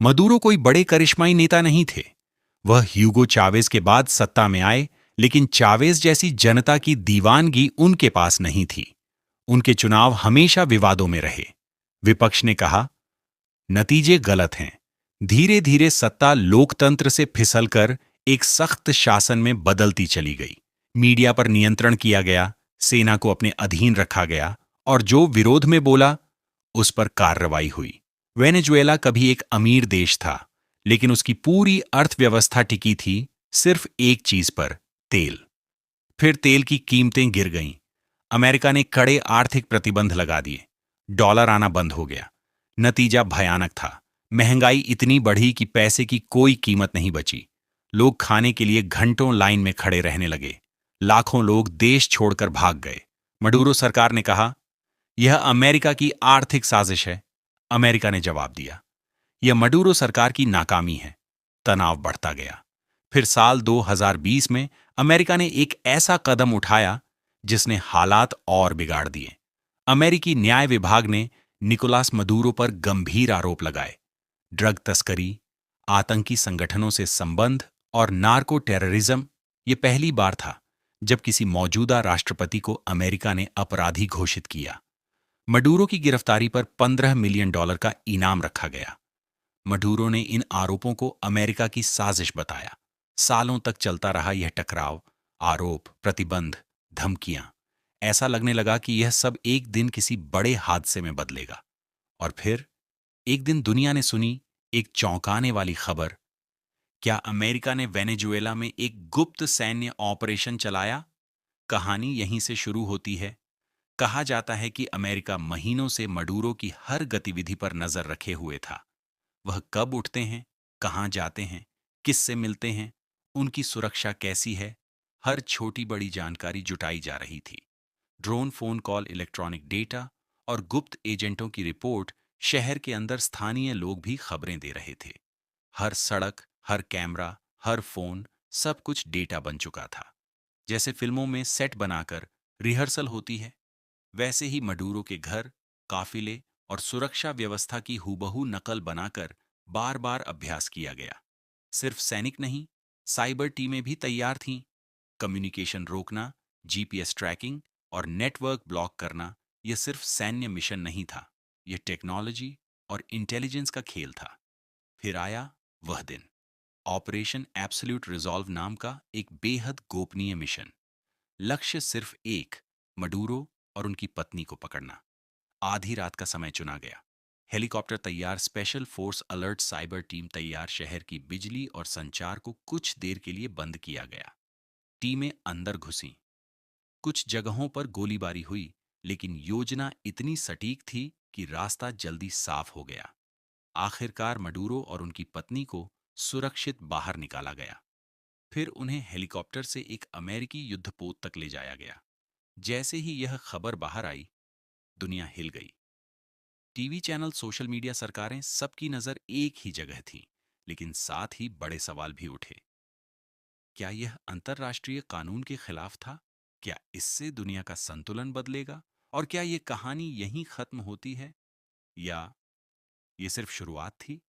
Maduro कोई बड़े करिश्माई नेता नहीं थे। वह ह्यूगो चावेज के बाद सत्ता में आए, लेकिन चावेज जैसी जनता की दीवानगी उनके पास नहीं थी। उनके चुनाव हमेशा विवादों में रहे। विपक्ष ने कहा, नतीजे गलत हैं। धीरे धीरे सत्ता लोकतंत्र से फिसलकर एक सख्त शासन में बदलती चली गई। मीडिया पर नियंत्रण किया गया, सेना को अपने अधीन रखा गया, और जो विरोध में बोला उस पर कार्रवाई हुई। वेनेजुएला कभी एक अमीर देश था, लेकिन उसकी पूरी अर्थव्यवस्था टिकी थी सिर्फ एक चीज पर, तेल। फिर तेल की कीमतें गिर गईं। अमेरिका ने कड़े आर्थिक प्रतिबंध लगा दिए। डॉलर आना बंद हो गया। नतीजा भयानक था। महंगाई इतनी बढ़ी कि पैसे की कोई कीमत नहीं बची। लोग खाने के लिए घंटों लाइन में खड़े रहने लगे। लाखों लोग देश छोड़कर भाग गए। मडूरो सरकार ने कहा, यह अमेरिका की आर्थिक साजिश है। अमेरिका ने जवाब दिया, यह मडूरो सरकार की नाकामी है। तनाव बढ़ता गया। फिर साल 2020 में अमेरिका ने एक ऐसा कदम उठाया जिसने हालात और बिगाड़ दिए। अमेरिकी न्याय विभाग ने निकोलास मदुरो पर गंभीर आरोप लगाए। ड्रग तस्करी, आतंकी संगठनों से संबंध और नार्को टेररिज्म। ये पहली बार था जब किसी मौजूदा राष्ट्रपति को अमेरिका ने अपराधी घोषित किया। मडूरो की गिरफ्तारी पर $15 मिलियन का इनाम रखा गया। मडूरो ने इन आरोपों को अमेरिका की साजिश बताया। सालों तक चलता रहा यह टकराव, आरोप, प्रतिबंध, धमकियां। ऐसा लगने लगा कि यह सब एक दिन किसी बड़े हादसे में बदलेगा। और फिर एक दिन दुनिया ने सुनी एक चौंकाने वाली खबर। क्या अमेरिका ने वेनेजुएला में एक गुप्त सैन्य ऑपरेशन चलाया? कहानी यहीं से शुरू होती है। कहा जाता है कि अमेरिका महीनों से मडूरो की हर गतिविधि पर नजर रखे हुए था। वह कब उठते हैं, कहां जाते हैं, किससे मिलते हैं, उनकी सुरक्षा कैसी है, हर छोटी बड़ी जानकारी जुटाई जा रही थी। Drone phone call, electronic data और गुप्त एजेंटों की रिपोर्ट। शहर के अंदर स्थानीय लोग भी खबरें दे रहे थे। हर सड़क, हर कैमरा, हर फोन, सब कुछ डेटा बन चुका था। जैसे फिल्मों में सेट बनाकर रिहर्सल होती है, वैसे ही मडूरो के घर, काफिले और सुरक्षा व्यवस्था की हूबहू नकल बनाकर बार बार अभ्यास किया गया। सिर्फ सैनिक नहीं, साइबर टीमें भी तैयार थीं। कम्युनिकेशन रोकना, जीपीएस ट्रैकिंग और नेटवर्क ब्लॉक करना, यह सिर्फ सैन्य मिशन नहीं था, यह टेक्नोलॉजी और इंटेलिजेंस का खेल था। फिर आया वह दिन, ऑपरेशन एब्सोल्यूट रिजॉल्व नाम का एक बेहद गोपनीय मिशन। लक्ष्य सिर्फ एक, मडूरो और उनकी पत्नी को पकड़ना। आधी रात का समय चुना गया। हेलीकॉप्टर तैयार, special force alert, cyber team तैयार। शहर की बिजली और संचार को कुछ देर के लिए बंद किया गया। टीमें अंदर घुसीं। कुछ जगहों पर गोलीबारी हुई, लेकिन योजना इतनी सटीक थी कि रास्ता जल्दी साफ हो गया। आखिरकार मडूरो और उनकी पत्नी को सुरक्षित बाहर निकाला गया। फिर उन्हें हेलीकॉप्टर से एक अमेरिकी युद्धपोत तक ले जाया गया। जैसे ही यह खबर बाहर आई, दुनिया हिल गई। टीवी चैनल, सोशल मीडिया, सरकारें, सबकी नजर एक ही जगह थी। लेकिन साथ ही बड़े सवाल भी उठे। क्या यह अंतर्राष्ट्रीय कानून के खिलाफ था? क्या इससे दुनिया का संतुलन बदलेगा? और क्या यह कहानी यहीं खत्म होती है, या ये सिर्फ शुरुआत थी?